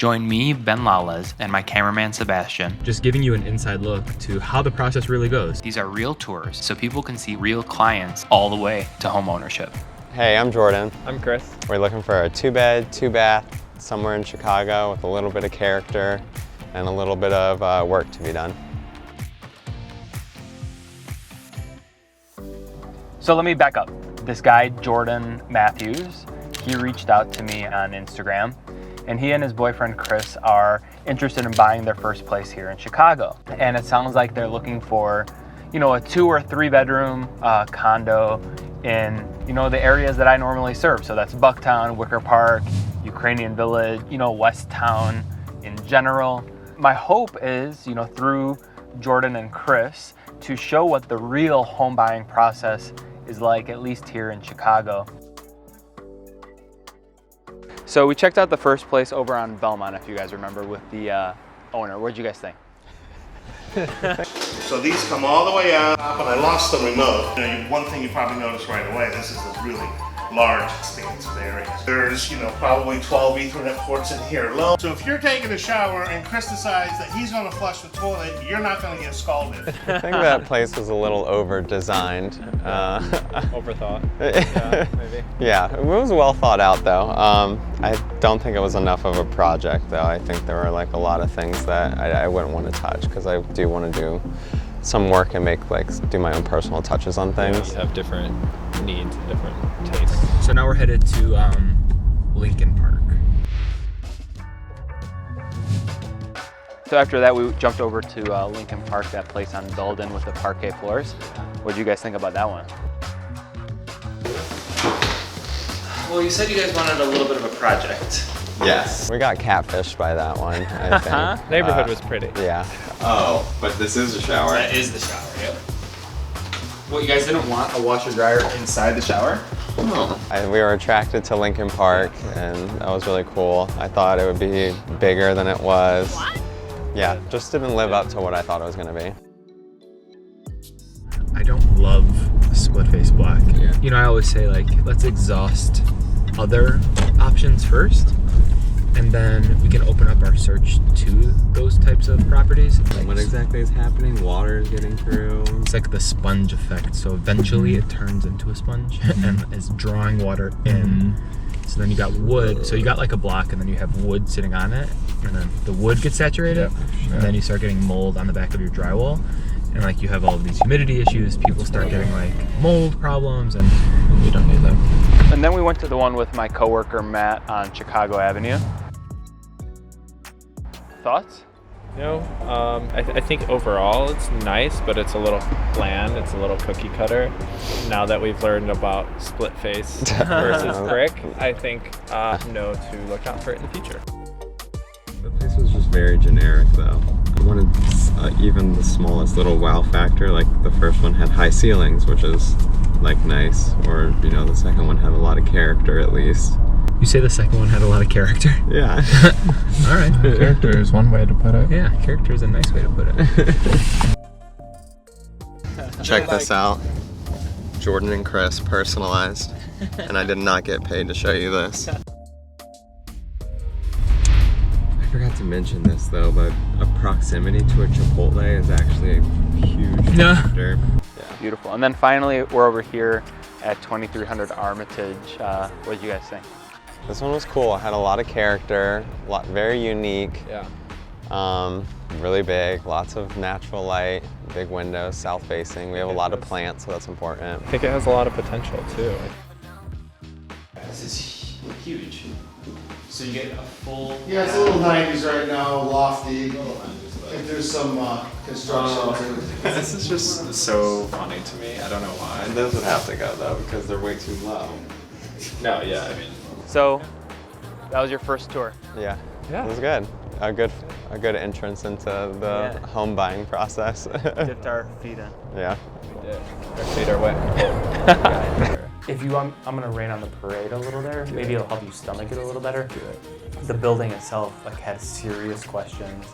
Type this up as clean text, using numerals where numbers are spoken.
Join me, Ben Lalez, and my cameraman Sebastian. Just giving you an inside look to how the process really goes. These are real tours, so people can see real clients all the way to home ownership. Hey, I'm Jordan. I'm Chris. We're looking for a 2-bed, 2-bath, somewhere in Chicago with a little bit of character and a little bit of work to be done. So let me back up. This guy, Jordan Matthews, he reached out to me on Instagram, and he and his boyfriend Chris are interested in buying their first place here in Chicago. And it sounds like they're looking for, a 2 or 3 bedroom condo in, the areas that I normally serve. So that's Bucktown, Wicker Park, Ukrainian Village, West Town in general. My hope is, through Jordan and Chris, to show what the real home buying process is like, at least here in Chicago. So we checked out the first place over on Belmont, if you guys remember, with the owner. What did you guys think? So these come all the way up, and I lost the remote. One thing you probably noticed right away, this is a really large, expansive area. There's, probably 12 Ethernet ports in here alone. So if you're taking a shower and Chris decides that he's going to flush the toilet, you're not going to get scalded. I think that place was a little over-designed. Overthought. Yeah, maybe. Yeah, it was well thought out though. I don't think it was enough of a project though. I think there were a lot of things that I wouldn't want to touch because I do want to do some work and do my own personal touches on things. You have different needs and different tastes. So now we're headed to Lincoln Park. So after that, we jumped over to Lincoln Park, that place on Belden with the parquet floors. What did you guys think about that one? Well, you said you guys wanted a little bit of a project. Yes. We got catfished by that one, I think. Neighborhood was pretty. Yeah. Oh, but this is a shower. That is the shower, yep. Well, you guys didn't want a washer dryer inside the shower? Oh. We were attracted to Lincoln Park, and that was really cool. I thought it would be bigger than it was. What? Yeah, just didn't live up to what I thought it was going to be. I don't love split face black. Yeah. I always say let's exhaust other options first, and then we can open up our search to those types of properties. What exactly is happening? Water is getting through. It's like the sponge effect. So eventually it turns into a sponge and is drawing water in. So then you got wood. So you got a block, and then you have wood sitting on it, and then the wood gets saturated, and then you start getting mold on the back of your drywall. And you have all of these humidity issues, people start getting mold problems, and we don't need them. And then we went to the one with my coworker Matt on Chicago Avenue. Thoughts? I think overall it's nice, but it's a little bland. It's a little cookie cutter. Now that we've learned about split face versus brick, I think no to look out for it in the future. The place was just very generic though. I wanted even the smallest little wow factor. The first one had high ceilings, which is nice, or the second one had a lot of character at least. You say the second one had a lot of character? Yeah. All right. Character is one way to put it. Yeah, character is a nice way to put it. Check this out. Jordan and Chris personalized, and I did not get paid to show you this. I forgot to mention this though, but a proximity to a Chipotle is actually a huge factor. Yeah. Beautiful. And then finally, we're over here at 2300 Armitage. What did you guys think? This one was cool. It had a lot of character, very unique. Yeah. Really big, lots of natural light, big windows, south facing. We have a lot of plants, so that's important. I think it has a lot of potential too. This is huge. So you get a full... Yeah, it's a little 90s right now, lofty. If there's some construction too. This is just so funny to me. I don't know why. And those would have to go though, because they're way too low. No, yeah, I mean. So, that was your first tour? Yeah, it was good. A good entrance into the home buying process. Dipped our feet in. Yeah. We did. Our feet are wet. If I'm gonna rain on the parade a little there. Maybe it'll help you stomach it a little better. The building itself had serious questions.